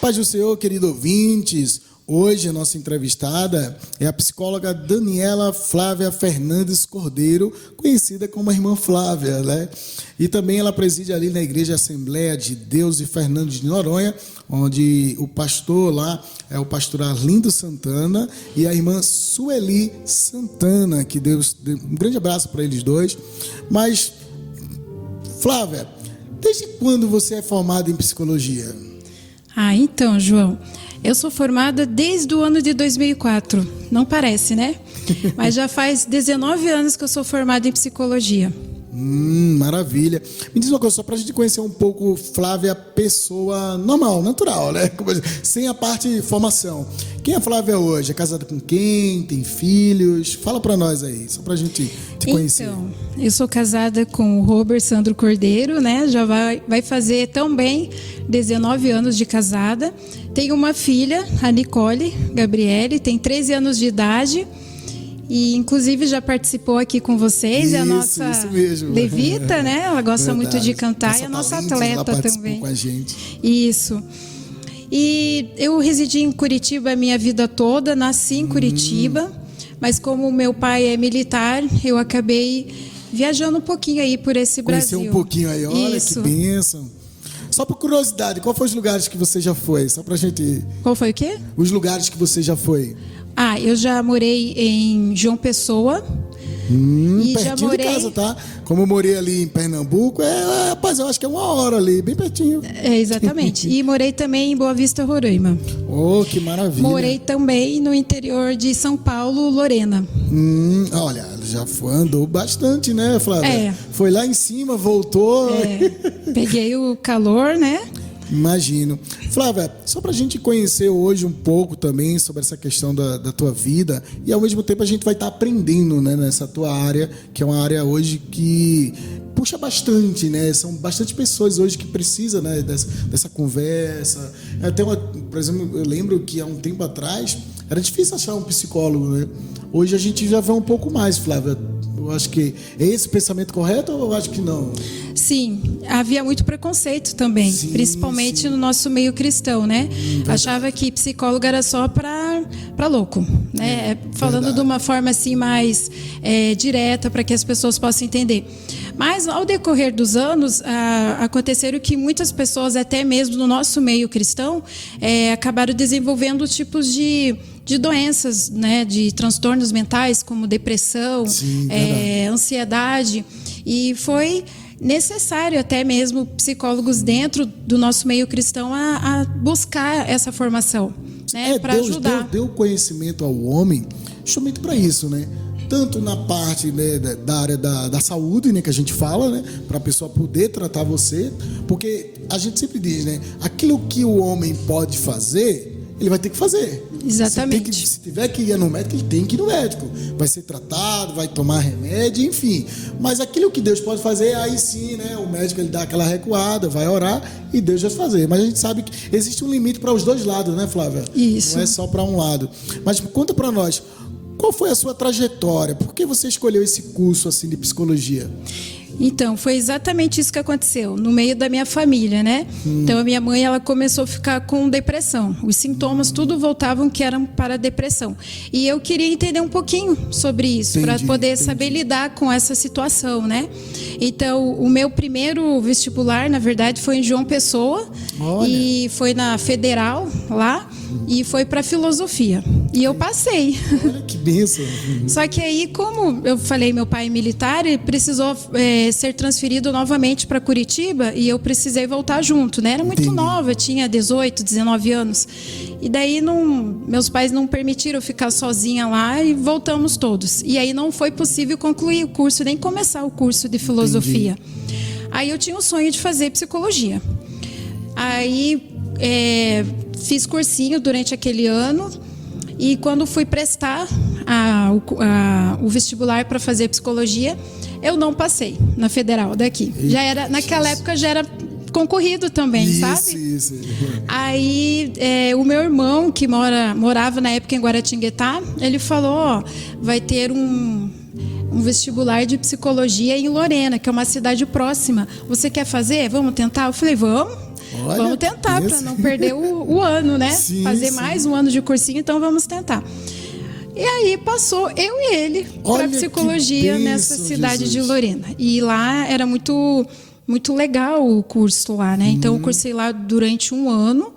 paz do Senhor, querido ouvintes. Hoje a nossa entrevistada é a psicóloga Daniela Flávia Fernandes Cordeiro, conhecida como a irmã Flávia, né? E também ela preside ali na Igreja Assembleia de Deus de Fernandes de Noronha, onde o pastor lá é o pastor Arlindo Santana e a irmã Sueli Santana, que Deus dê um grande abraço para eles dois. Mas, Flávia, desde quando você é formada em psicologia? Então, João, eu sou formada desde o ano de 2004. Não parece, né? Mas já faz 19 anos que eu sou formada em psicologia. Maravilha. Me diz uma coisa, só para a gente conhecer um pouco Flávia, pessoa normal, natural, né? Sem a parte de formação. Quem é Flávia hoje? É casada com quem? Tem filhos? Fala para nós aí, só para a gente te conhecer. Então, eu sou casada com o Robert Sandro Cordeiro, né? Já vai fazer também 19 anos de casada. Tenho uma filha, a Nicole Gabriele, tem 13 anos de idade. E, inclusive, já participou aqui com vocês. Isso, é a nossa levita, né? Ela gosta muito de cantar. E a nossa atleta também. Com a gente. Isso. E eu residi em Curitiba a minha vida toda. Nasci em Curitiba. Mas como meu pai é militar, eu acabei viajando um pouquinho aí por esse Brasil. Conheceu um pouquinho aí. Olha, isso. Que bênção. Só por curiosidade, qual foi os lugares que você já foi? Só pra gente... Qual foi o quê? Os lugares que você já foi. Eu já morei em João Pessoa. E pertinho já morei... de casa, tá? Como eu morei ali em Pernambuco, rapaz, eu acho que é 1 hora ali, bem pertinho. Exatamente. E morei também em Boa Vista, Roraima. Oh, que maravilha. Morei também no interior de São Paulo, Lorena. Olha, já andou bastante, né, Flávia? Foi lá em cima, voltou. Peguei o calor, né? Imagino. Flávia, só para a gente conhecer hoje um pouco também sobre essa questão da tua vida e ao mesmo tempo a gente vai estar aprendendo, né, nessa tua área, que é uma área hoje que puxa bastante, né? São bastante pessoas hoje que precisam, né, dessa conversa. Até por exemplo, eu lembro que há um tempo atrás era difícil achar um psicólogo, né? Hoje a gente já vê um pouco mais, Flávia. Eu acho que é esse pensamento correto ou eu acho que não? Sim, havia muito preconceito também, principalmente no nosso meio cristão, né? Achava que psicólogo era só para louco, né? Falando de uma forma assim mais direta para que as pessoas possam entender. Mas ao decorrer dos anos, aconteceram que muitas pessoas, até mesmo no nosso meio cristão, acabaram desenvolvendo tipos de doenças, né, de transtornos mentais, como depressão, ansiedade, e foi necessário até mesmo psicólogos dentro do nosso meio cristão a buscar essa formação, né, para ajudar. Deus deu conhecimento ao homem justamente para isso, né? Tanto na parte, né, da área da saúde, né, que a gente fala, né, para a pessoa poder tratar você, porque a gente sempre diz, né, aquilo que o homem pode fazer, ele vai ter que fazer. Exatamente. Se tiver que ir no médico, ele tem que ir no médico. Vai ser tratado, vai tomar remédio, enfim. Mas aquilo que Deus pode fazer, aí sim, né? O médico ele dá aquela recuada, vai orar e Deus vai fazer. Mas a gente sabe que existe um limite para os dois lados, né, Flávia? Isso. Não é só para um lado. Mas conta para nós, qual foi a sua trajetória? Por que você escolheu esse curso assim de psicologia? Então, foi exatamente isso que aconteceu, no meio da minha família, né? Então, a minha mãe, ela começou a ficar com depressão. Os sintomas, tudo voltavam que eram para depressão. E eu queria entender um pouquinho sobre isso, para poder saber lidar com essa situação, né? Então, o meu primeiro vestibular, na verdade, foi em João Pessoa. Olha. E foi na Federal, lá, e foi para filosofia. E eu passei. Olha que bênção. Só que aí, como eu falei, meu pai é militar, ele precisou ser transferido novamente para Curitiba e eu precisei voltar junto, né? Era muito nova, tinha 18, 19 anos. E daí meus pais não permitiram ficar sozinha lá e voltamos todos. E aí não foi possível concluir o curso, nem começar o curso de filosofia. Aí eu tinha o sonho de fazer psicologia. Aí fiz cursinho durante aquele ano. E quando fui prestar o vestibular para fazer psicologia, eu não passei na Federal daqui. Já era, naquela época já era concorrido também, sabe? Isso. Aí o meu irmão, que morava na época em Guaratinguetá, ele falou, vai ter um vestibular de psicologia em Lorena, que é uma cidade próxima. Você quer fazer? Vamos tentar? Eu falei, vamos. Olha, vamos tentar para não perder o ano, né? Sim, Fazer sim. mais um ano de cursinho, então vamos tentar. E aí passou eu e ele para psicologia nessa cidade de Lorena. E lá era muito legal o curso lá, né? Então eu cursei lá durante um ano.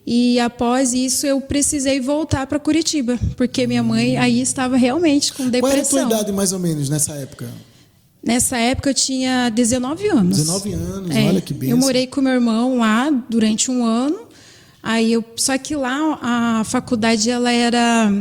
E após isso eu precisei voltar para Curitiba, porque minha mãe aí estava realmente com depressão. Qual era a tua idade mais ou menos nessa época? Nessa época eu tinha 19 anos. 19 anos, olha que bênção. Eu morei com meu irmão lá durante um ano. Só que lá a faculdade ela era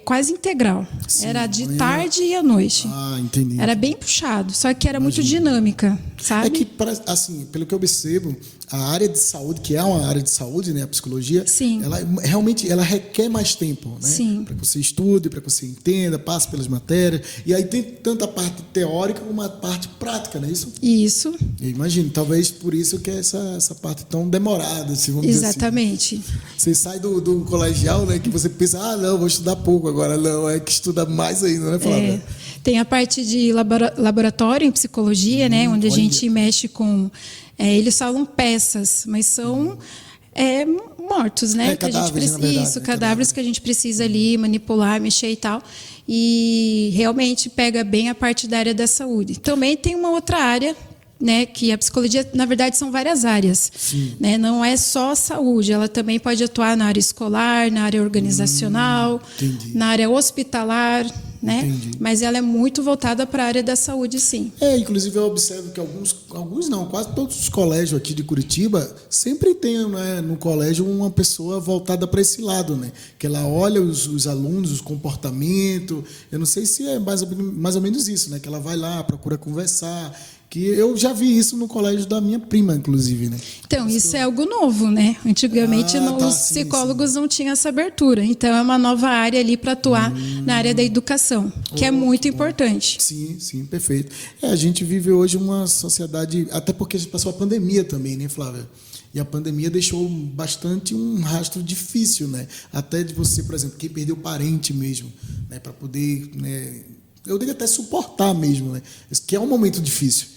quase integral. Sim, era de tarde e à noite. Entendi. Era bem puxado, só que era muito dinâmica, sabe? É que, assim, pelo que eu observo, a área de saúde, que é uma área de saúde, né, a psicologia, Sim. ela realmente requer mais tempo, né? Sim. Para que você estude, para que você entenda, passe pelas matérias. E aí tem tanto a parte teórica como a parte prática, não é isso? Isso. Eu imagino, talvez por isso que é essa parte tão demorada, se vamos Exatamente. dizer assim. Você sai do colegial, né, que você pensa, não, vou estudar pouco agora, não, é que estuda mais ainda, né, Flávia? Tem a parte de laboratório em psicologia, né, onde a gente mexe com... eles falam peças, mas são mortos, né? Que a gente precisa, isso, cadáveres que a gente precisa ali manipular, mexer e tal. E realmente pega bem a parte da área da saúde. Também tem uma outra área, né, que a psicologia, na verdade, são várias áreas. Né? Não é só saúde, ela também pode atuar na área escolar, na área organizacional, na área hospitalar, né? Mas ela é muito voltada para a área da saúde, sim. Inclusive eu observo que alguns não, quase todos os colégios aqui de Curitiba sempre tem, né, no colégio uma pessoa voltada para esse lado, né? Que ela olha os alunos, os comportamentos. Eu não sei se é mais ou menos isso, né? Que ela vai lá, procura conversar. Que eu já vi isso no colégio da minha prima, inclusive, né? Então, isso é algo novo, né? Antigamente os psicólogos não tinham essa abertura. Então, é uma nova área ali para atuar na área da educação, que é muito importante. Sim, perfeito. A gente vive hoje uma sociedade, até porque a gente passou a pandemia também, né, Flávia? E a pandemia deixou bastante um rastro difícil, né? Até de você, por exemplo, quem perdeu parente mesmo, né? Para poder... né, eu digo até suportar mesmo, né? Que é um momento difícil.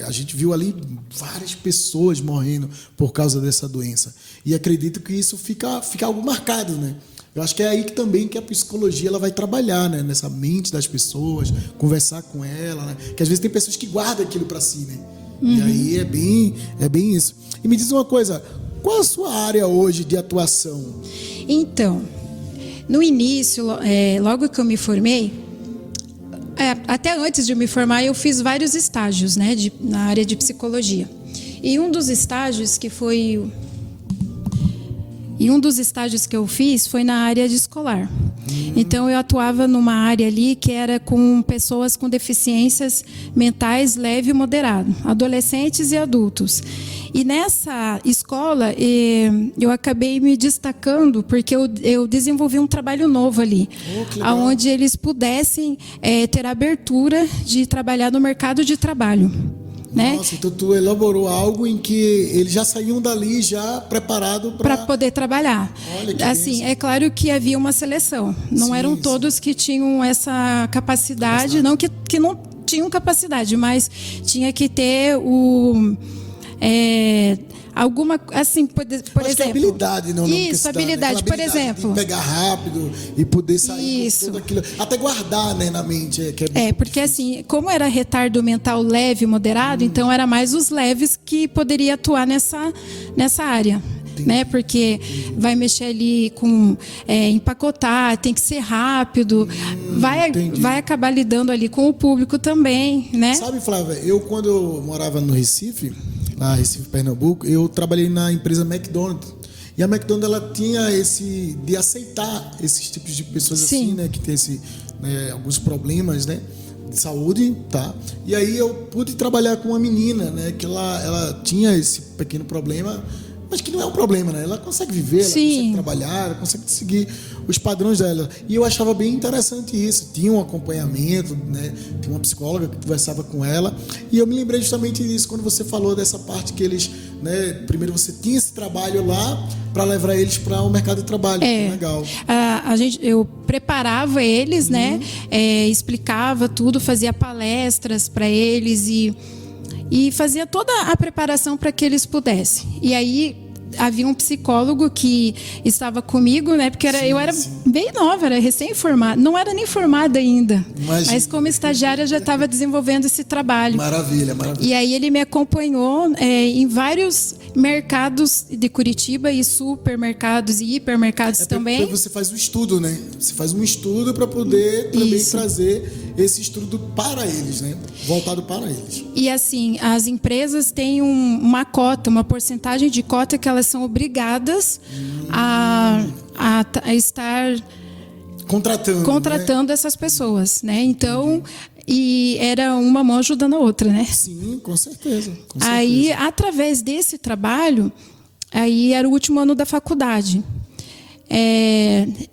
A gente viu ali várias pessoas morrendo por causa dessa doença. E acredito que isso fica algo marcado, né? Eu acho que é aí que a psicologia ela vai trabalhar, né? Nessa mente das pessoas, conversar com ela, né? Que às vezes tem pessoas que guardam aquilo para si, né? E aí é bem isso. E me diz uma coisa, qual a sua área hoje de atuação? Então, no início, logo que eu me formei, até antes de me formar, eu fiz vários estágios, né, na área de psicologia. E um dos estágios que eu fiz foi na área de escolar. Então, eu atuava numa área ali que era com pessoas com deficiências mentais leve e moderado, adolescentes e adultos. E nessa escola, eu acabei me destacando porque eu desenvolvi um trabalho novo ali, onde eles pudessem ter abertura de trabalhar no mercado de trabalho. Né? Nossa, então tu elaborou algo em que eles já saíam dali já preparado para poder trabalhar. Olha que assim, bênção. É claro que havia uma seleção. Não eram todos que tinham essa capacidade, não que não tinham capacidade, mas tinha que ter alguma, assim, por exemplo, habilidade, não isso, habilidade, por exemplo, de pegar rápido e poder sair com tudo aquilo, até guardar, né, na mente, porque assim, como era retardo mental leve e moderado, então era mais os leves que poderia atuar nessa área. Né? Porque vai mexer ali com empacotar, tem que ser rápido, vai acabar lidando ali com o público também, né? Sabe, Flávia, eu quando eu morava no Recife, lá Recife, Pernambuco, eu trabalhei na empresa McDonald's. E a McDonald's ela tinha de aceitar esses tipos de pessoas assim, né, que tem alguns problemas, né, de saúde, tá? E aí eu pude trabalhar com uma menina, né, que ela tinha esse pequeno problema, mas que não é um problema, né? Ela consegue viver, ela consegue trabalhar, ela consegue seguir os padrões dela. E eu achava bem interessante isso. Tinha um acompanhamento, né? Tinha uma psicóloga que conversava com ela. E eu me lembrei justamente disso, quando você falou dessa parte que eles, né? Primeiro você tinha esse trabalho lá para levar eles para o mercado de trabalho. Que legal. Eu preparava eles, né? Explicava tudo, fazia palestras para eles e e fazia toda a preparação para que eles pudessem. E aí havia um psicólogo que estava comigo, né? Porque eu era bem nova, era recém-formada, não era nem formada ainda. Imagina. Mas como estagiária já estava desenvolvendo esse trabalho. Maravilha, maravilha. E aí ele me acompanhou em vários mercados de Curitiba e supermercados e hipermercados também. Porque você faz um estudo, né? Você faz um estudo para poder também trazer esse estudo para eles, né? Voltado para eles. E assim, as empresas têm uma cota, uma porcentagem de cota que elas são obrigadas a estar contratando essas pessoas, né? Então, e era uma mão ajudando a outra, né? Sim, com certeza. Aí, através desse trabalho, aí era o último ano da faculdade.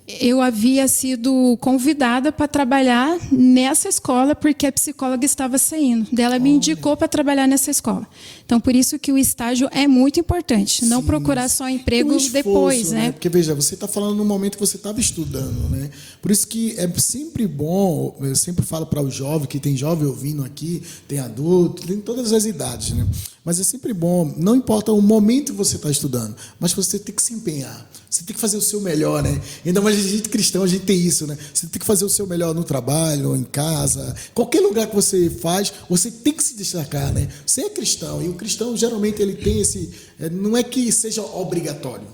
Eu havia sido convidada para trabalhar nessa escola porque a psicóloga estava saindo. Ela me indicou para trabalhar nessa escola. Então, por isso que o estágio é muito importante. Não procurar só emprego depois, né? Porque, veja, você está falando no momento que você estava estudando, né? Por isso que é sempre bom, eu sempre falo para o jovem, que tem jovem ouvindo aqui, tem adulto, tem todas as idades, né? Mas é sempre bom, não importa o momento que você está estudando, mas você tem que se empenhar. Você tem que fazer o seu melhor, né? Ainda mais a gente cristão, a gente tem isso, né? Você tem que fazer o seu melhor no trabalho, em casa, qualquer lugar que você faz, você tem que se destacar, né? Você é cristão, e o cristão geralmente ele tem esse, não é que seja obrigatório,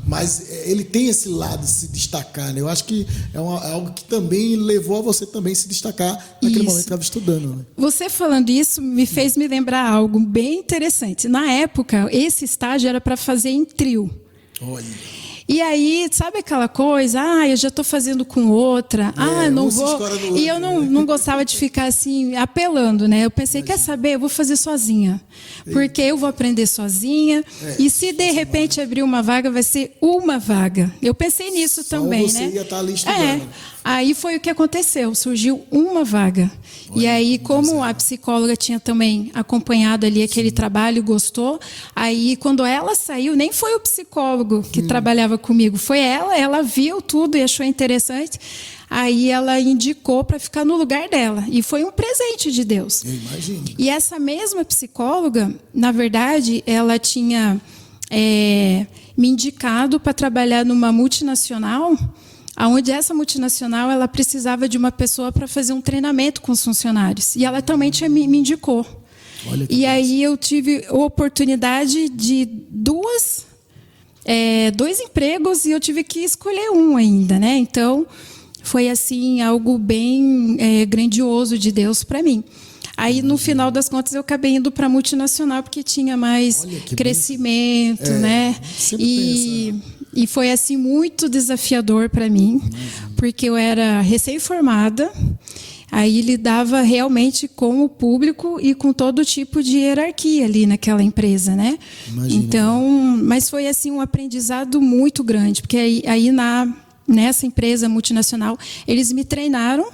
mas ele tem esse lado de se destacar, né? Eu acho que é algo que também levou a você também se destacar naquele momento que estava estudando, né? Você falando isso me fez me lembrar algo bem interessante. Na época, esse estágio era para fazer em trio. Olha. E aí, sabe aquela coisa? Eu já estou fazendo com outra. Não vou. E eu não gostava de ficar assim, apelando, né? Eu pensei, quer saber? Eu vou fazer sozinha. Porque eu vou aprender sozinha. E se de repente abrir uma vaga, vai ser uma vaga. Eu pensei nisso também, você né? Ia estar ali estudando. Aí foi o que aconteceu, surgiu uma vaga. E aí, como a psicóloga tinha também acompanhado ali aquele trabalho, gostou, aí quando ela saiu, nem foi o psicólogo que trabalhava comigo, foi ela viu tudo e achou interessante. Aí ela indicou para ficar no lugar dela. E foi um presente de Deus. Eu imagino. E essa mesma psicóloga, na verdade, ela tinha me indicado para trabalhar numa multinacional, onde essa multinacional ela precisava de uma pessoa para fazer um treinamento com os funcionários. E ela também me indicou. E aí eu tive a oportunidade de dois empregos e eu tive que escolher um ainda, né? Então, foi assim algo bem grandioso de Deus para mim. Aí, no final das contas, eu acabei indo para a multinacional porque tinha mais crescimento, né? E foi assim muito desafiador para mim, porque eu era recém-formada, aí lidava realmente com o público e com todo tipo de hierarquia ali naquela empresa, né? Imagina. Então, mas foi assim um aprendizado muito grande, porque aí nessa empresa multinacional, eles me treinaram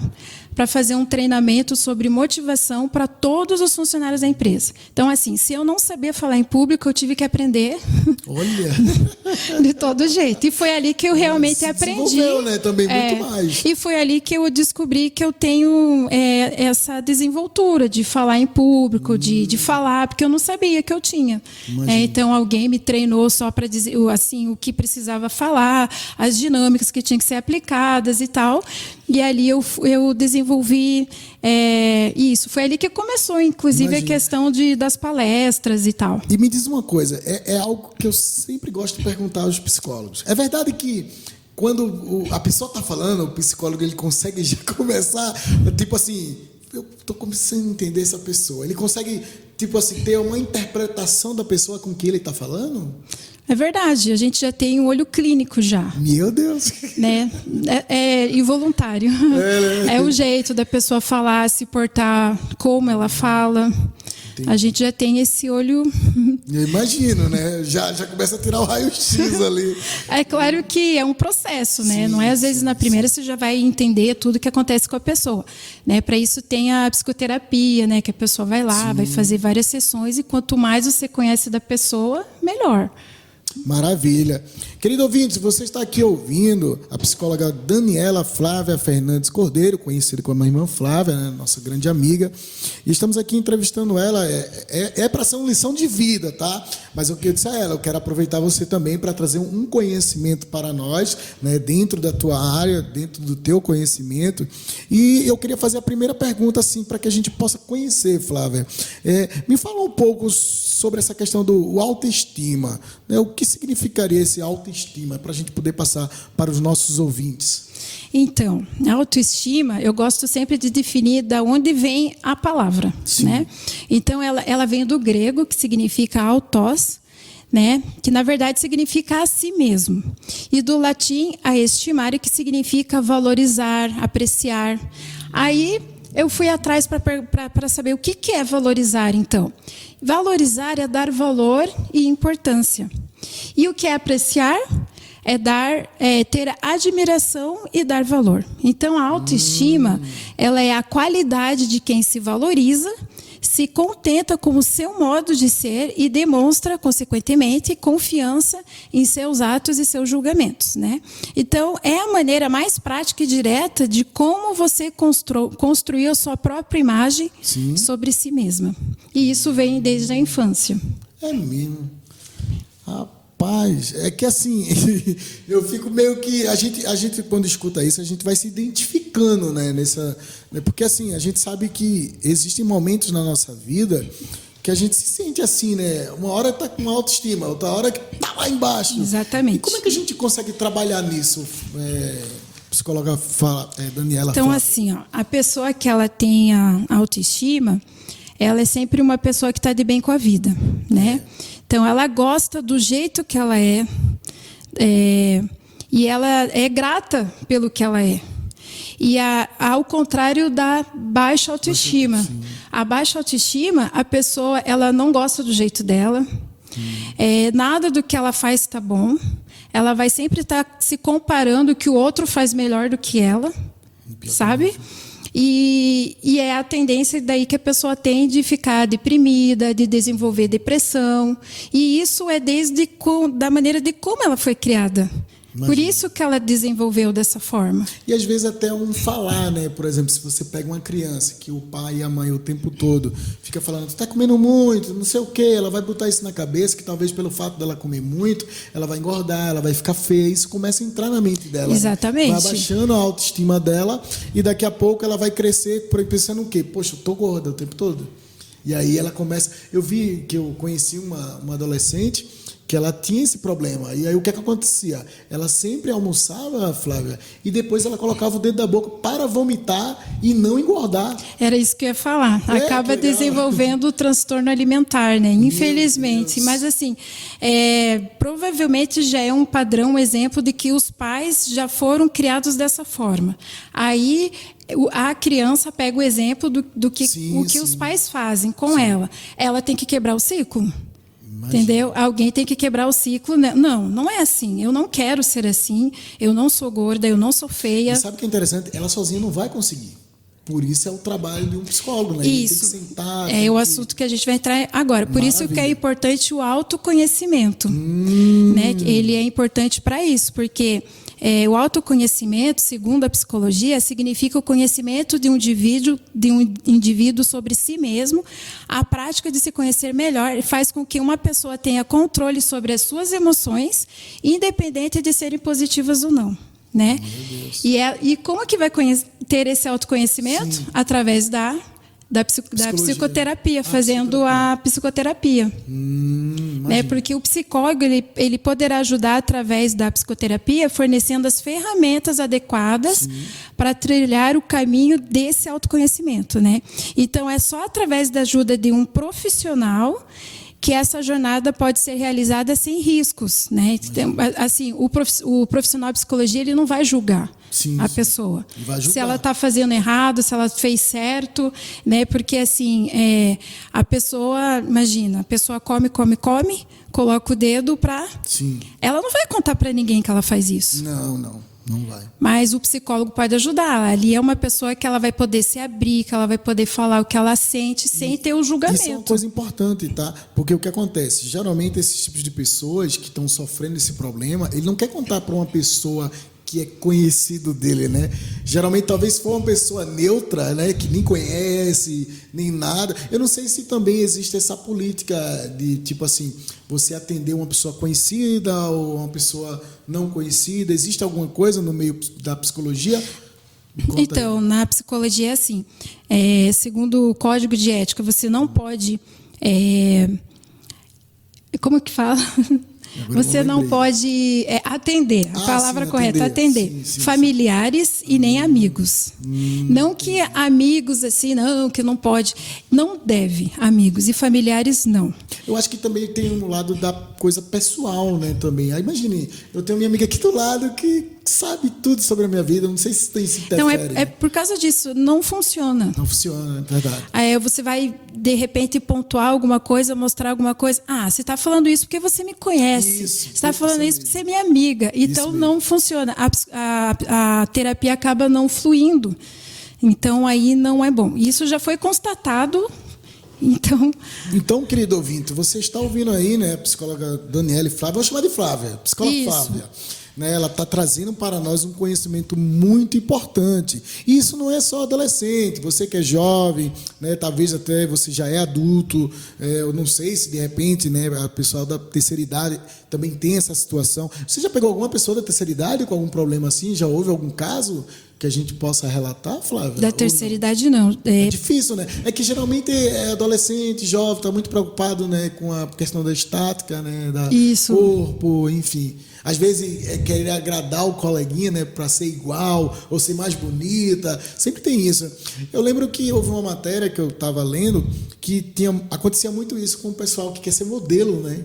para fazer um treinamento sobre motivação para todos os funcionários da empresa. Então, assim, se eu não sabia falar em público, eu tive que aprender. Olha! De todo jeito. E foi ali que eu realmente aprendi. Né? Também muito mais. E foi ali que eu descobri que eu tenho essa desenvoltura de falar em público, de falar, porque eu não sabia que eu tinha. Então, alguém me treinou só para dizer assim, o que precisava falar, as dinâmicas que tinham que ser aplicadas e tal. E ali eu desenvolvi isso. Foi ali que começou, inclusive, a questão das palestras e tal. E me diz uma coisa, é algo que eu sempre gosto de perguntar aos psicólogos. É verdade que quando a pessoa está falando, o psicólogo ele consegue já começar, tipo assim, eu estou começando a entender essa pessoa. Ele consegue, tipo assim, ter uma interpretação da pessoa com que ele está falando? É verdade, a gente já tem um olho clínico já. Meu Deus! Né? É involuntário. É o jeito da pessoa falar, se portar, como ela fala. Entendi. A gente já tem esse olho... Eu imagino, né? Já começa a tirar o raio-x ali. É claro que é um processo, né? Não é às vezes na primeira você já vai entender tudo que acontece com a pessoa, né? Para isso tem a psicoterapia, né? Que a pessoa vai lá, vai fazer várias sessões e quanto mais você conhece da pessoa, melhor. Maravilha. Querido ouvinte, você está aqui ouvindo a psicóloga Daniela Flávia Fernandes Cordeiro, conhecida como a irmã Flávia, né, nossa grande amiga, e estamos aqui entrevistando ela. É para ser uma lição de vida, tá? Mas o que eu disse a ela, eu quero aproveitar você também para trazer um conhecimento para nós, né, dentro da tua área, dentro do teu conhecimento. E eu queria fazer a primeira pergunta, assim, para que a gente possa conhecer, Flávia. Me fala um pouco sobre essa questão do autoestima, né? O que significaria esse autoestima, para a gente poder passar para os nossos ouvintes? Então, a autoestima, eu gosto sempre de definir da onde vem a palavra, né? Então, ela vem do grego, que significa autós, né? Que na verdade significa a si mesmo. E do latim, a estimare, que significa valorizar, apreciar. Aí eu fui atrás para saber o que é valorizar, então. Valorizar é dar valor e importância. E o que é apreciar? Ter admiração e dar valor. Então, a autoestima, ela é a qualidade de quem se valoriza, se contenta com o seu modo de ser e demonstra, consequentemente, confiança em seus atos e seus julgamentos, né? Então, é a maneira mais prática e direta de como você construir a sua própria imagem sobre si mesma. E isso vem desde a infância. É mesmo. Rapaz, é que assim, eu fico meio que... A gente quando escuta isso, a gente vai se identificando, né, porque assim, a gente sabe que existem momentos na nossa vida que a gente se sente assim, né? Uma hora está com autoestima, outra hora que está lá embaixo. Exatamente. E como é que a gente consegue trabalhar nisso? Psicóloga Daniela. Então, assim, ó, a pessoa que ela tem a autoestima, ela é sempre uma pessoa que está de bem com a vida, né? Então, ela gosta do jeito que ela é, e ela é grata pelo que ela é. E ao contrário da baixa autoestima. A baixa autoestima, a pessoa ela não gosta do jeito dela, nada do que ela faz está bom, ela vai sempre estar se comparando que o outro faz melhor do que ela, sabe? E é a tendência daí que a pessoa tem de ficar deprimida, de desenvolver depressão. E isso é da maneira de como ela foi criada. Imagina. Por isso que ela desenvolveu dessa forma. E às vezes até um falar, né? Por exemplo, se você pega uma criança que o pai e a mãe o tempo todo fica falando, tu está comendo muito, não sei o quê, ela vai botar isso na cabeça, que talvez pelo fato dela comer muito, ela vai engordar, ela vai ficar feia, isso começa a entrar na mente dela. Exatamente. Vai abaixando a autoestima dela e daqui a pouco ela vai crescer pensando o quê? Poxa, eu tô gorda o tempo todo. E aí ela começa... Eu vi que eu conheci uma adolescente que ela tinha esse problema. E aí o que acontecia? Ela sempre almoçava, Flávia, e depois ela colocava o dedo da boca para vomitar e não engordar. Era isso que eu ia falar. Acaba desenvolvendo o transtorno alimentar, né? Infelizmente. Mas assim, provavelmente já é um padrão, um exemplo de que os pais já foram criados dessa forma. Aí a criança pega o exemplo do que os pais fazem com ela. Ela tem que quebrar o ciclo. Entendeu? Alguém tem que quebrar o ciclo. Não é assim. Eu não quero ser assim. Eu não sou gorda, eu não sou feia. E sabe o que é interessante? Ela sozinha não vai conseguir. Por isso é o trabalho de um psicólogo, né? Isso. Tem que sentar, o assunto que a gente vai entrar agora. Por isso que é importante o autoconhecimento. Né? Ele é importante para isso, porque o autoconhecimento, segundo a psicologia, significa o conhecimento de um indivíduo sobre si mesmo. A prática de se conhecer melhor faz com que uma pessoa tenha controle sobre as suas emoções, independente de serem positivas ou não. Né? E como que vai ter esse autoconhecimento? Sim. Através da psicoterapia, fazendo a psicoterapia. Né? Porque o psicólogo ele poderá ajudar através da psicoterapia, fornecendo as ferramentas adequadas para trilhar o caminho desse autoconhecimento. Né? Então, é só através da ajuda de um profissional que essa jornada pode ser realizada sem riscos, né? Assim, o profissional de psicologia ele não vai julgar a pessoa. Se ela está fazendo errado, se ela fez certo, né? Porque assim, a pessoa, imagina, a pessoa come, coloca o dedo para... Ela não vai contar para ninguém que ela faz isso. Não. Não vai. Mas o psicólogo pode ajudar. Ali é uma pessoa que ela vai poder se abrir, que ela vai poder falar o que ela sente sem ter o julgamento. Isso é uma coisa importante, tá? Porque o que acontece? Geralmente, esses tipos de pessoas que estão sofrendo esse problema, ele não quer contar para uma pessoa que é conhecido dele, né? Geralmente, talvez for uma pessoa neutra, né? Que nem conhece, nem nada. Eu não sei se também existe essa política de, tipo assim, você atender uma pessoa conhecida ou uma pessoa não conhecida. Existe alguma coisa no meio da psicologia? Então, na psicologia é assim. Segundo o Código de Ética, você não pode... como que fala? Você não pode atender, a palavra correta, atender sim. Familiares e nem amigos. Não que amigos assim, não, que não pode. Não deve, amigos e familiares não. Eu acho que também tem um lado da coisa pessoal, né, também. Aí, imagine, eu tenho minha amiga aqui do lado que sabe tudo sobre a minha vida, não sei se tem se interfere. Não, é por causa disso, não funciona. Não funciona, é verdade. Aí você vai, de repente, pontuar alguma coisa, mostrar alguma coisa. Você está falando isso porque você me conhece. Você está falando isso porque você é minha amiga. Então, não funciona. A terapia acaba não fluindo. Então, aí não é bom. Isso já foi constatado. Então, querido ouvinte, você está ouvindo aí, né, a psicóloga Daniela Flávia, vou chamar de Flávia, psicóloga isso. Flávia. Né, ela está trazendo para nós um conhecimento muito importante. E isso não é só adolescente, você que é jovem, né, talvez até você já é adulto, eu não sei se de repente, né, a pessoa da terceira idade também tem essa situação. Você já pegou alguma pessoa da terceira idade com algum problema assim? Já houve algum caso que a gente possa relatar, Flávia? Da terceira idade, não. É difícil, né? É que geralmente é adolescente, jovem, está muito preocupado, né, com a questão da estática, né, Isso. corpo, enfim. Às vezes é querer agradar o coleguinha, né, para ser igual ou ser mais bonita. Sempre tem isso. Eu lembro que houve uma matéria que eu estava lendo que acontecia muito isso com o pessoal que quer ser modelo, né?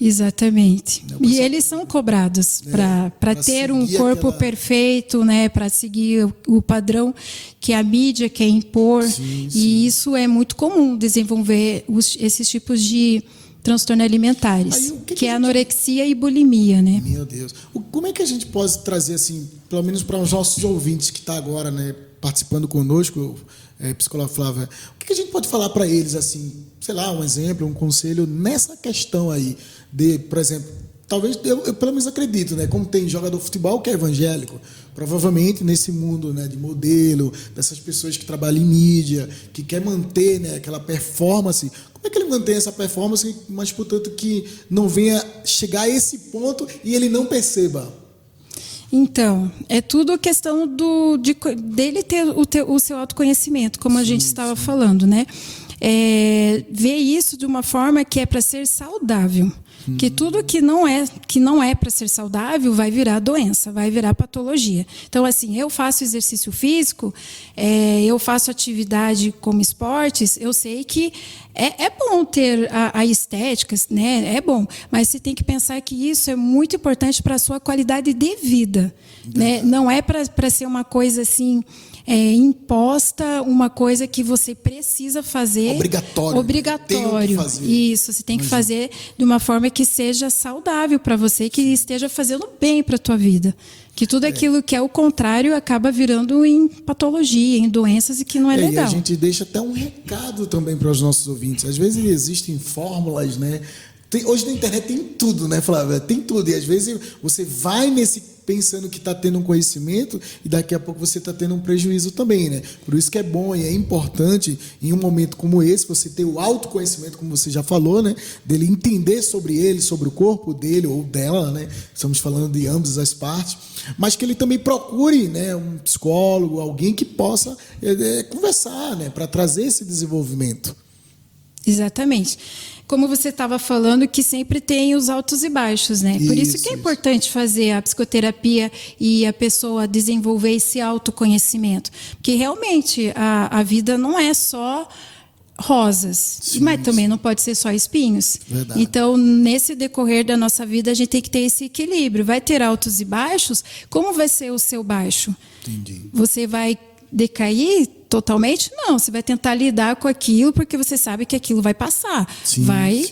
Exatamente. E eles são cobrados para ter um corpo perfeito, né, para seguir o padrão que a mídia quer impor. Sim. E isso é muito comum, desenvolver esses tipos de transtornos alimentares, Aí, que é anorexia e bulimia, né? Meu Deus. Como é que a gente pode trazer, assim, pelo menos para os nossos ouvintes que estão agora, né, participando conosco, psicóloga Flávia, o que a gente pode falar para eles, assim, sei lá, um exemplo, um conselho nessa questão aí de, por exemplo, talvez, eu pelo menos acredito, né, como tem jogador de futebol que é evangélico, provavelmente nesse mundo, né, de modelo, dessas pessoas que trabalham em mídia, que quer manter, né, aquela performance. Como é que ele mantém essa performance, mas, portanto, que não venha chegar a esse ponto e ele não perceba? Então, é tudo questão dele ter o seu autoconhecimento, como a gente estava falando, né? Ver isso de uma forma que é para ser saudável. Que tudo que não é para ser saudável vai virar doença, vai virar patologia. Então, assim, eu faço exercício físico, eu faço atividade como esportes, eu sei que é bom ter a estética, né? É bom, mas você tem que pensar que isso é muito importante para a sua qualidade de vida, né? Não é para ser uma coisa assim... imposta, uma coisa que você precisa fazer. Obrigatório. Isso, você tem que fazer de uma forma que seja saudável para você, que esteja fazendo bem para a tua vida. Que tudo aquilo que é o contrário acaba virando em patologia, em doenças, e que não é legal. E a gente deixa até um recado também para os nossos ouvintes. Às vezes existem fórmulas, né? Hoje na internet tem tudo, né, Flávia? Tem tudo. E às vezes você vai pensando que está tendo um conhecimento e daqui a pouco você está tendo um prejuízo também, né? Por isso que é bom e é importante, em um momento como esse, você ter o autoconhecimento, como você já falou, né? Dele entender sobre ele, sobre o corpo dele ou dela, né? Estamos falando de ambas as partes. Mas que ele também procure, né, um psicólogo, alguém que possa conversar, né? Para trazer esse desenvolvimento. Exatamente. Como você estava falando, que sempre tem os altos e baixos, né? Por isso que é importante fazer a psicoterapia e a pessoa desenvolver esse autoconhecimento. Porque realmente a vida não é só rosas, mas também não pode ser só espinhos. Verdade. Então, nesse decorrer da nossa vida, a gente tem que ter esse equilíbrio. Vai ter altos e baixos? Como vai ser o seu baixo? Entendi. Você vai decair totalmente? Não, você vai tentar lidar com aquilo porque você sabe que aquilo vai passar. Vai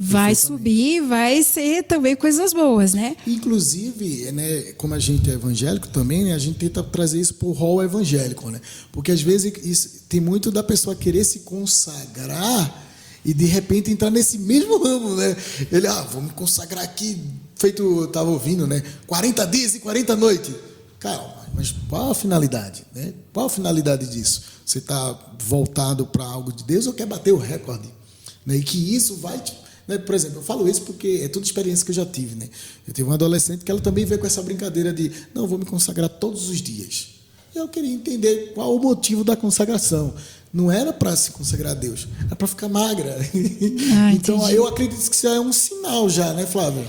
vai subir, vai ser também coisas boas, né? Inclusive, né, como a gente é evangélico também, né, a gente tenta trazer isso para o rol evangélico, né? Porque às vezes tem muito da pessoa querer se consagrar e de repente entrar nesse mesmo ramo, né? Ele, vou me consagrar aqui, feito, eu estava ouvindo, né? 40 dias e 40 noites. Calma, mas qual a finalidade, né? Qual a finalidade disso? Você está voltado para algo de Deus ou quer bater o recorde? Né? E que isso vai... Né? Por exemplo, eu falo isso porque é toda experiência que eu já tive, né? Eu tive uma adolescente que ela também veio com essa brincadeira de não, vou me consagrar todos os dias. Eu queria entender qual o motivo da consagração. Não era para se consagrar a Deus, era para ficar magra. Então, entendi. eu acredito que isso é um sinal já, né, Flávia?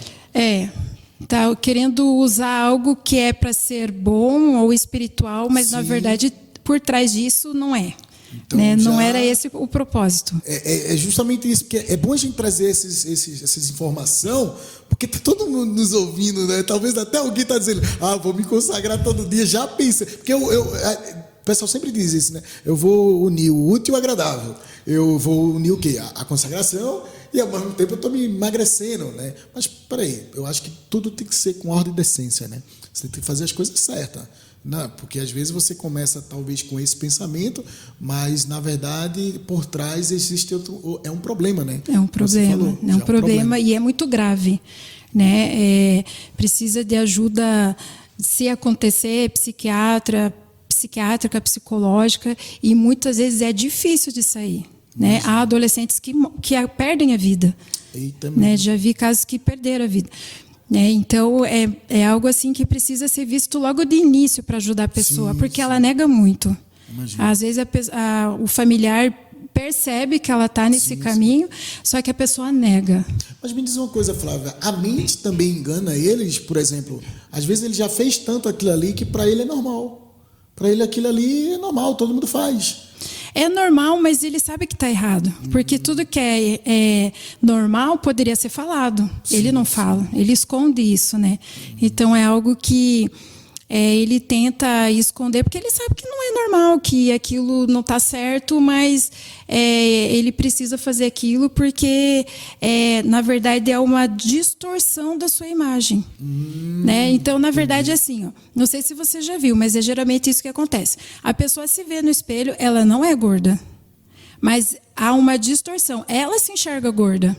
Tá querendo usar algo que é para ser bom ou espiritual, mas na verdade por trás disso não é. Então, né? Não era esse o propósito. É justamente isso, porque é bom a gente trazer essas informações, porque está todo mundo nos ouvindo, né? Talvez até alguém está dizendo, vou me consagrar todo dia, já pensa. Porque o pessoal sempre diz isso, né? Eu vou unir o útil e o agradável. Eu vou unir o quê? A consagração e ao mesmo tempo eu estou me emagrecendo, né? Mas, peraí, eu acho que tudo tem que ser com ordem e decência, né? Você tem que fazer as coisas certas. Não, porque às vezes você começa talvez com esse pensamento, mas na verdade por trás existe é um problema, né? É um problema, é um problema e é muito grave, né? Precisa de ajuda, se acontecer, psiquiátrica, psicológica, e muitas vezes é difícil de sair, né? Há adolescentes que perdem a vida, né? Já vi casos que perderam a vida. Então, é algo assim que precisa ser visto logo de início para ajudar a pessoa, porque ela nega muito. Imagina. Às vezes o familiar percebe que ela está nesse caminho, só que a pessoa nega. Mas me diz uma coisa, Flávia, a mente também engana eles, por exemplo, às vezes ele já fez tanto aquilo ali que para ele é normal. Para ele aquilo ali é normal, todo mundo faz. É normal, mas ele sabe que está errado. Porque tudo que é normal poderia ser falado. Ele não fala, ele esconde isso, né? Então é algo que ele tenta esconder, porque ele sabe que não é normal, que aquilo não está certo, mas ele precisa fazer aquilo porque, na verdade, é uma distorção da sua imagem. Né? Então, na verdade, é assim, não sei se você já viu, mas é geralmente isso que acontece. A pessoa se vê no espelho, ela não é gorda, mas há uma distorção. Ela se enxerga gorda.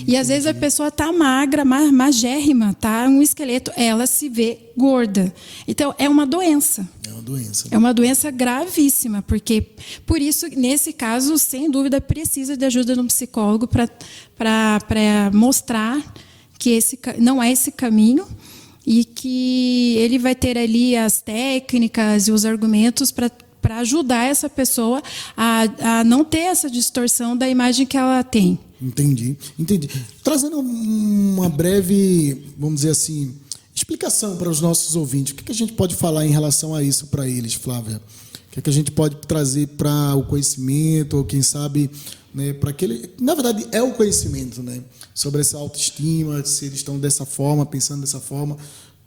E às vezes a pessoa está magra, magérrima, está um esqueleto, ela se vê gorda. Então, é uma doença. É uma doença. É uma doença gravíssima, porque, por isso, nesse caso, sem dúvida, precisa de ajuda de um psicólogo para mostrar que não é esse caminho e que ele vai ter ali as técnicas e os argumentos para ajudar essa pessoa a não ter essa distorção da imagem que ela tem. Entendi. Trazendo uma breve, vamos dizer assim, explicação para os nossos ouvintes. O que a gente pode falar em relação a isso para eles, Flávia? O que a gente pode trazer para o conhecimento, ou quem sabe, né, para aquele... Na verdade, é o conhecimento, né? Sobre essa autoestima, se eles estão dessa forma, pensando dessa forma...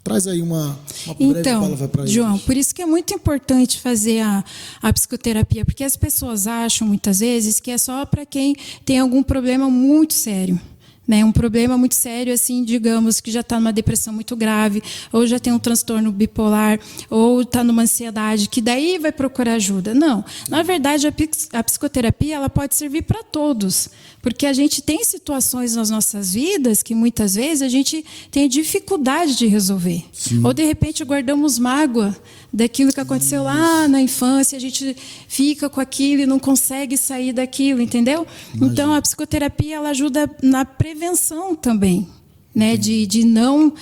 Traz aí uma breve palavra para eles. João, por isso que é muito importante fazer a psicoterapia, porque as pessoas acham, muitas vezes, que é só para quem tem algum problema muito sério. Né, um problema muito sério, assim, digamos, que já está numa depressão muito grave, ou já tem um transtorno bipolar, ou está numa ansiedade, que daí vai procurar ajuda. Não. Na verdade, a psicoterapia ela pode servir para todos, porque a gente tem situações nas nossas vidas que muitas vezes a gente tem dificuldade de resolver. Sim. Ou, de repente, guardamos mágoa daquilo que aconteceu lá na infância, a gente fica com aquilo e não consegue sair daquilo, entendeu? Imagina. Então, a psicoterapia ela ajuda na prevenção também, né? De não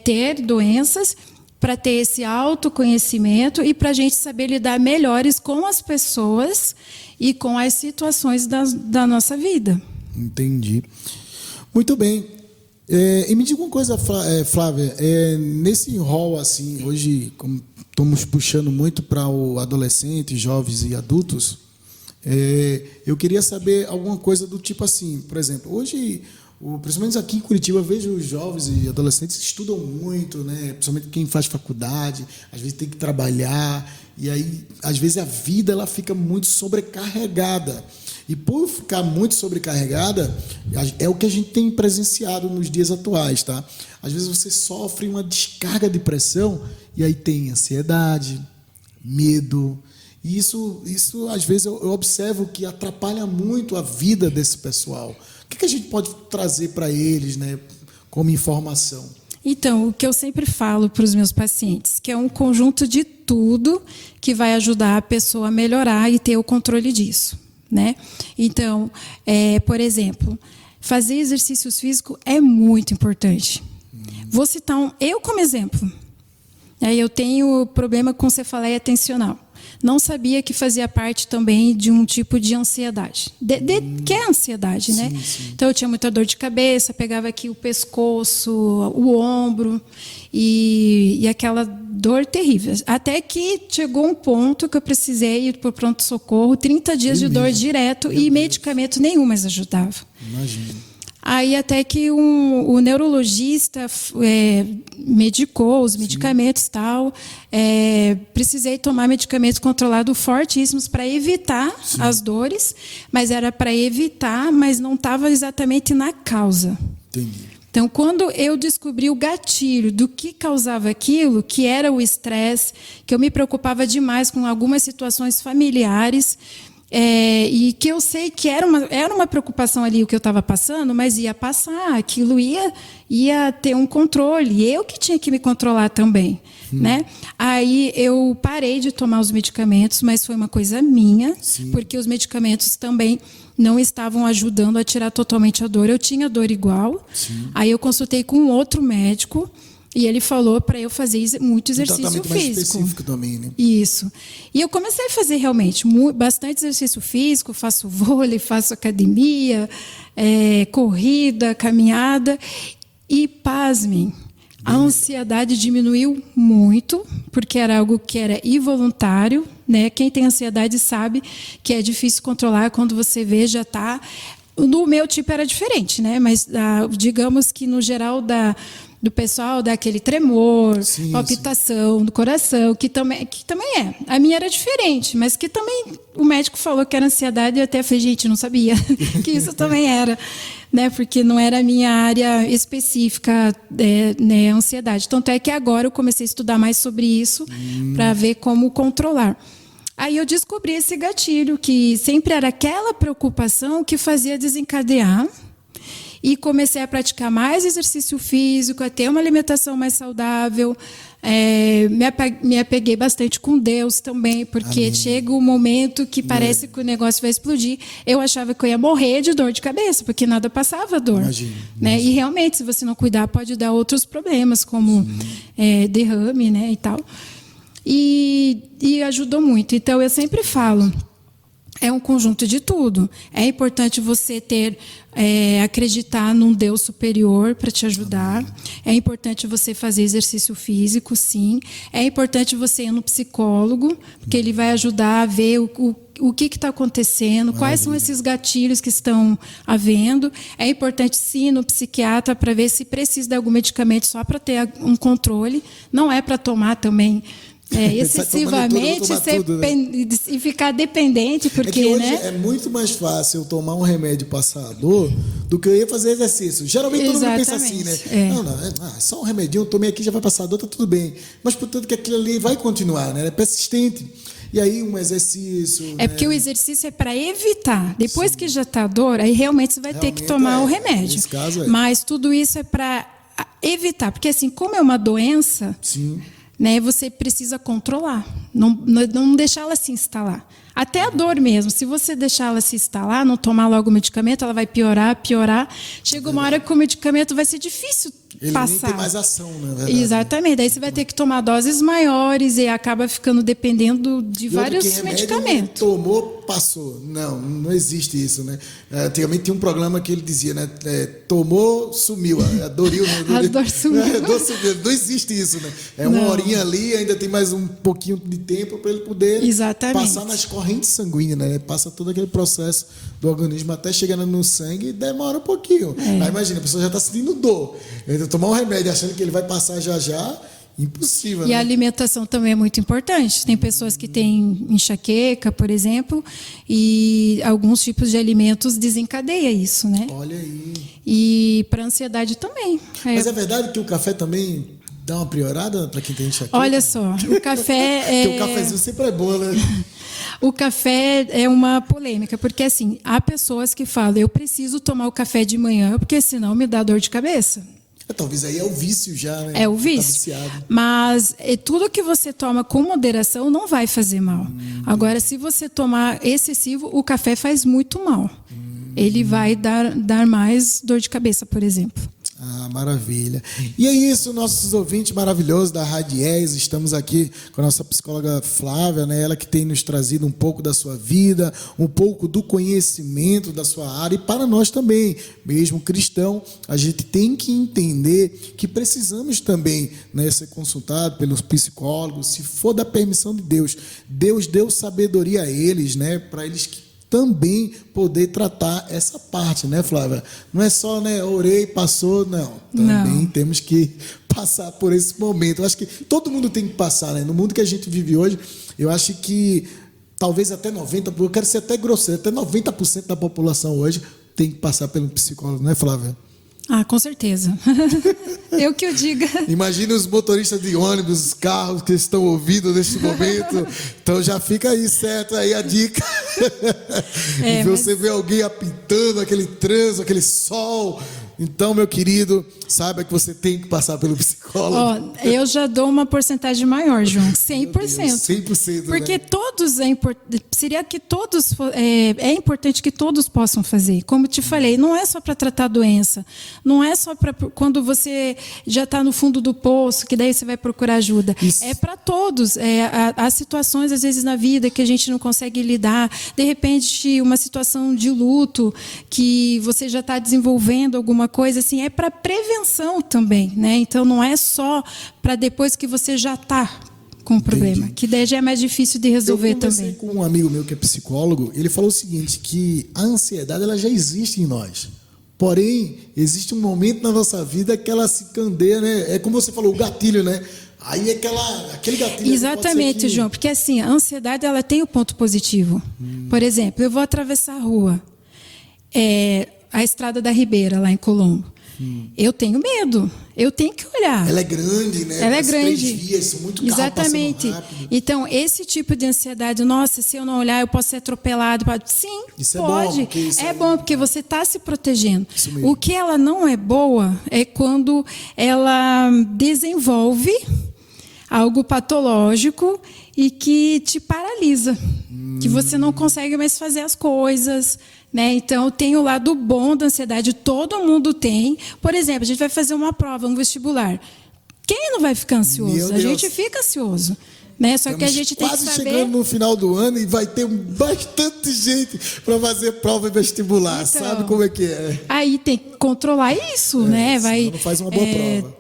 ter doenças, para ter esse autoconhecimento e para a gente saber lidar melhores com as pessoas e com as situações da nossa vida. Entendi. Muito bem. E me diga uma coisa, Flávia, nesse rol, assim, hoje, como estamos puxando muito para o adolescente, jovens e adultos, eu queria saber alguma coisa do tipo assim, por exemplo, hoje, principalmente aqui em Curitiba, eu vejo os jovens e adolescentes que estudam muito, né? Principalmente quem faz faculdade, às vezes tem que trabalhar, e aí, às vezes, a vida ela fica muito sobrecarregada. E por ficar muito sobrecarregada, é o que a gente tem presenciado nos dias atuais, tá? Às vezes você sofre uma descarga de pressão e aí tem ansiedade, medo. E isso às vezes, eu observo que atrapalha muito a vida desse pessoal. O que a gente pode trazer para eles, né, como informação? Então, o que eu sempre falo para os meus pacientes, que é um conjunto de tudo que vai ajudar a pessoa a melhorar e ter o controle disso, né? Então, por exemplo, fazer exercícios físicos é muito importante. Vou citar eu como exemplo. Eu tenho problema com cefaleia atencional. Não sabia que fazia parte também de um tipo de ansiedade. Que é ansiedade, né? Sim. Então, eu tinha muita dor de cabeça, pegava aqui o pescoço, o ombro, e aquela dor terrível. Até que chegou um ponto que eu precisei ir para o pronto-socorro, 30 dias de dor direto, e medicamento nenhum mais ajudava. Imagina. Aí até que o neurologista medicou os medicamentos e tal. Precisei tomar medicamentos controlados fortíssimos para evitar as dores, mas era para evitar, mas não estava exatamente na causa. Entendi. Então, quando eu descobri o gatilho do que causava aquilo, que era o estresse, que eu me preocupava demais com algumas situações familiares, e que eu sei que era uma preocupação ali o que eu estava passando, mas ia passar, aquilo ia ter um controle, eu que tinha que me controlar também, né? Aí eu parei de tomar os medicamentos, mas foi uma coisa minha, porque os medicamentos também não estavam ajudando a tirar totalmente a dor, eu tinha dor igual. Aí eu consultei com um outro médico, e ele falou para eu fazer muito exercício físico. Mais específico também, né? Isso. E eu comecei a fazer realmente bastante exercício físico, faço vôlei, faço academia, corrida, caminhada. E, pasmem, a ansiedade diminuiu muito, porque era algo que era involuntário, né? Quem tem ansiedade sabe que é difícil controlar quando você vê, já está... No meu tipo era diferente, né? Mas digamos que no geral do pessoal dá aquele tremor, palpitação do coração, que também é. A minha era diferente, mas que também o médico falou que era ansiedade e eu até falei, gente, não sabia que isso também era, né? Porque não era a minha área específica, né, ansiedade. Tanto é que agora eu comecei a estudar mais sobre isso para ver como controlar. Aí eu descobri esse gatilho, que sempre era aquela preocupação que fazia desencadear, e comecei a praticar mais exercício físico, a ter uma alimentação mais saudável. Me apeguei bastante com Deus também, porque Amém. chega um momento que parece que o negócio vai explodir. Eu achava que eu ia morrer de dor de cabeça, porque nada passava dor. Imagina. Né? E realmente, se você não cuidar, pode dar outros problemas, como derrame, né, e tal. E ajudou muito. Então, eu sempre falo, é um conjunto de tudo. É importante você acreditar num Deus superior para te ajudar. É importante você fazer exercício físico, sim. É importante você ir no psicólogo, porque ele vai ajudar a ver o que está acontecendo, quais são esses gatilhos que estão havendo. É importante, sim, ir no psiquiatra para ver se precisa de algum medicamento só para ter um controle. Não é para tomar também excessivamente tudo, né? E ficar dependente, porque que hoje né? é muito mais fácil eu tomar um remédio para passar a dor do que eu ir fazer exercício. Geralmente todo mundo pensa assim, né? Não, só um remedinho, eu tomei aqui, já vai passar a dor, tá tudo bem. Mas portanto que aquilo ali vai continuar, né? É persistente. E aí um exercício... porque o exercício é para evitar. Depois que já está a dor, aí realmente você vai ter que tomar o remédio. Nesse caso Mas tudo isso é para evitar. Porque assim, como é uma doença... Sim. Né, você precisa controlar, não deixar ela se instalar. Até a dor mesmo, se você deixar ela se instalar, não tomar logo o medicamento, ela vai piorar. Chega uma hora que o medicamento vai ser difícil passar. Ele nem tem mais ação, na verdade. Exatamente, daí você vai ter que tomar doses maiores e acaba ficando dependendo de vários medicamentos. Tomou, passou. Não existe isso, né? Antigamente tinha um programa que ele dizia, né? Tomou, sumiu. A dor sumiu. Não existe isso, né? Uma horinha ali, ainda tem mais um pouquinho de tempo para ele poder passar nas correntes sanguíneas, né? Passa todo aquele processo do organismo até chegar no sangue e demora um pouquinho. Aí imagina, a pessoa já está sentindo dor. Tomar um remédio achando que ele vai passar já, Impossível, E né? a alimentação também é muito importante. Tem pessoas que têm enxaqueca, por exemplo, e alguns tipos de alimentos desencadeia isso, né? Olha aí. E para ansiedade também. Mas é verdade que o café também dá uma piorada para quem tem enxaqueca? Olha só, o café Porque o cafezinho sempre é bom, né? O café é uma polêmica, porque assim, há pessoas que falam, eu preciso tomar o café de manhã, porque senão me dá dor de cabeça. Talvez aí é o vício já, né? É o Tá vício. viciado. Mas tudo que você toma com moderação não vai fazer mal. Agora, se você tomar excessivo, o café faz muito mal. Ele vai dar mais dor de cabeça, por exemplo. Ah, maravilha. E é isso, nossos ouvintes maravilhosos da Radiés. Estamos aqui com a nossa psicóloga Flávia, né? Ela que tem nos trazido um pouco da sua vida, um pouco do conhecimento da sua área. E para nós também, mesmo cristão, a gente tem que entender que precisamos também, né, ser consultado pelos psicólogos, se for da permissão de Deus. Deus deu sabedoria a eles, né, para eles também poder tratar essa parte, né, Flávia? Não é só, né, orei, passou, não. Também temos que passar por esse momento. Eu acho que todo mundo tem que passar, né? No mundo que a gente vive hoje, eu acho que talvez até 90%, eu quero ser até grosseiro, até 90% da população hoje tem que passar pelo psicólogo, não é, Flávia? Ah, com certeza. Eu que o diga. Imagine os motoristas de ônibus, carros que estão ouvindo neste momento. Então já fica aí certo aí a dica. E você vê alguém apitando, aquele trânsito, aquele sol. Então, meu querido, saiba que você tem que passar pelo psicólogo. Ó, eu já dou uma porcentagem maior, João, 100%. Deus, 100%, porque né? todos seria que todos é importante que todos possam fazer. Como eu te falei, não é só para tratar a doença, não é só para quando você já está no fundo do poço, que daí você vai procurar ajuda. Isso. É para todos. Há situações às vezes na vida que a gente não consegue lidar. De repente, uma situação de luto que você já está desenvolvendo alguma coisa assim, é para prevenção também, né? Então não é só para depois que você já está com o problema, Entendi. que daí já é mais difícil de resolver Eu conversei também. com um amigo meu que é psicólogo, ele falou o seguinte, que a ansiedade ela já existe em nós. Porém, existe um momento na nossa vida que ela se candeia, né? É como você falou, o gatilho, né? Aí aquele gatilho... Exatamente, que... João, porque assim, a ansiedade ela tem o ponto positivo. Por exemplo, eu vou atravessar a rua, a Estrada da Ribeira, lá em Colombo. Eu tenho medo, eu tenho que olhar. Ela é grande, né? Ela é As grande. 3 vias, são muito carro Exatamente. passando rápido. Então, esse tipo de ansiedade, nossa, se eu não olhar, eu posso ser atropelado. Sim, Isso é pode. bom, porque isso é aí- bom, porque você está se protegendo. Isso mesmo. O que ela não é boa é quando ela desenvolve algo patológico e que te paralisa, que você não consegue mais fazer as coisas, né? Então, tem o lado bom da ansiedade, todo mundo tem. Por exemplo, a gente vai fazer uma prova, um vestibular. Quem não vai ficar ansioso? Meu A Deus. gente fica ansioso, né? Só que a gente tem que quase saber. chegando no final do ano e vai ter bastante gente para fazer prova vestibular. Então, Sabe como é que é? Aí tem que controlar isso, né? senão não faz uma boa prova.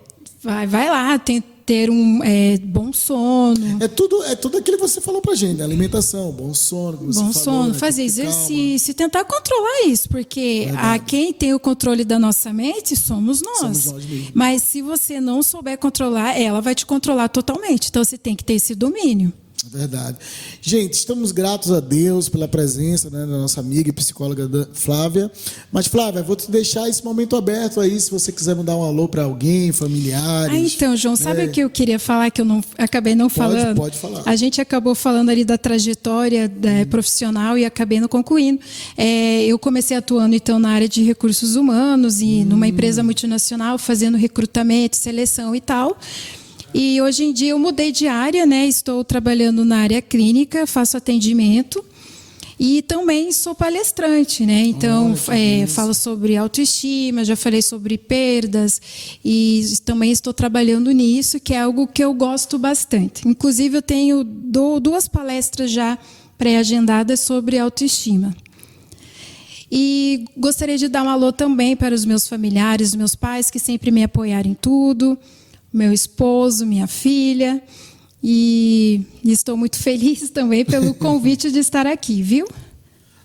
Vai lá, ter um bom sono. É tudo aquilo que você falou pra gente, né? Alimentação, bom sono, que você Bom falou, sono, né? fazer Ter calma. exercício, tentar controlar isso, porque quem tem o controle da nossa mente somos nós. Somos nós mesmos. Mas se você não souber controlar, ela vai te controlar totalmente. Então você tem que ter esse domínio. É verdade. Gente, estamos gratos a Deus pela presença, né, da nossa amiga e psicóloga Flávia. Mas, Flávia, vou te deixar esse momento aberto aí, se você quiser mandar um alô para alguém, familiares. Então, João, sabe o que eu queria falar que eu acabei não falando? Pode falar. A gente acabou falando ali da trajetória profissional e acabei não concluindo. Eu comecei atuando, então, na área de recursos humanos e numa empresa multinacional, fazendo recrutamento, seleção e tal. E hoje em dia eu mudei de área, né? Estou trabalhando na área clínica, faço atendimento e também sou palestrante, né? Então, falo sobre autoestima, já falei sobre perdas e também estou trabalhando nisso, que é algo que eu gosto bastante. Inclusive, eu dou 2 palestras já pré-agendadas sobre autoestima. E gostaria de dar um alô também para os meus familiares, meus pais, que sempre me apoiaram em tudo, meu esposo, minha filha, e estou muito feliz também pelo convite de estar aqui, viu?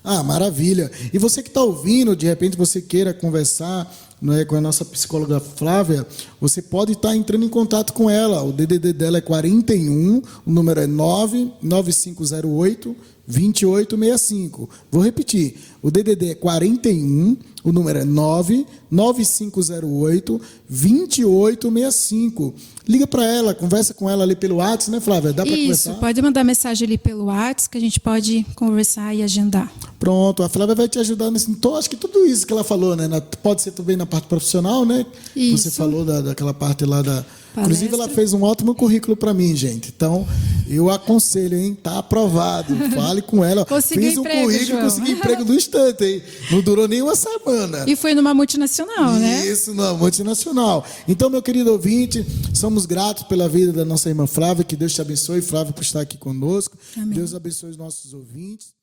Ah, maravilha. E você que está ouvindo, de repente você queira conversar, não é, com a nossa psicóloga Flávia, você pode estar entrando em contato com ela. O DDD dela é 41, o número é 99508 2865. Vou repetir. O DDD é 41, o número é 99508 2865. Liga para ela, conversa com ela ali pelo WhatsApp, né, Flávia? Dá para conversar? Isso, pode mandar mensagem ali pelo WhatsApp que a gente pode conversar e agendar. Pronto, a Flávia vai te ajudar nesse. Então, acho que tudo isso que ela falou, né? Pode ser também na parte profissional, né? Isso. Você falou daquela parte lá da. Palestra. Inclusive, ela fez um ótimo currículo para mim, gente. Então, eu aconselho, hein? Tá aprovado. Fale com ela. Consegui Fiz um emprego, currículo, João. consegui emprego no instante, hein? Não durou nem uma semana. E foi numa multinacional, né? Isso, não, multinacional. Então, meu querido ouvinte, somos gratos pela vida da nossa irmã Flávia. Que Deus te abençoe, Flávia, por estar aqui conosco. Amém. Deus abençoe os nossos ouvintes.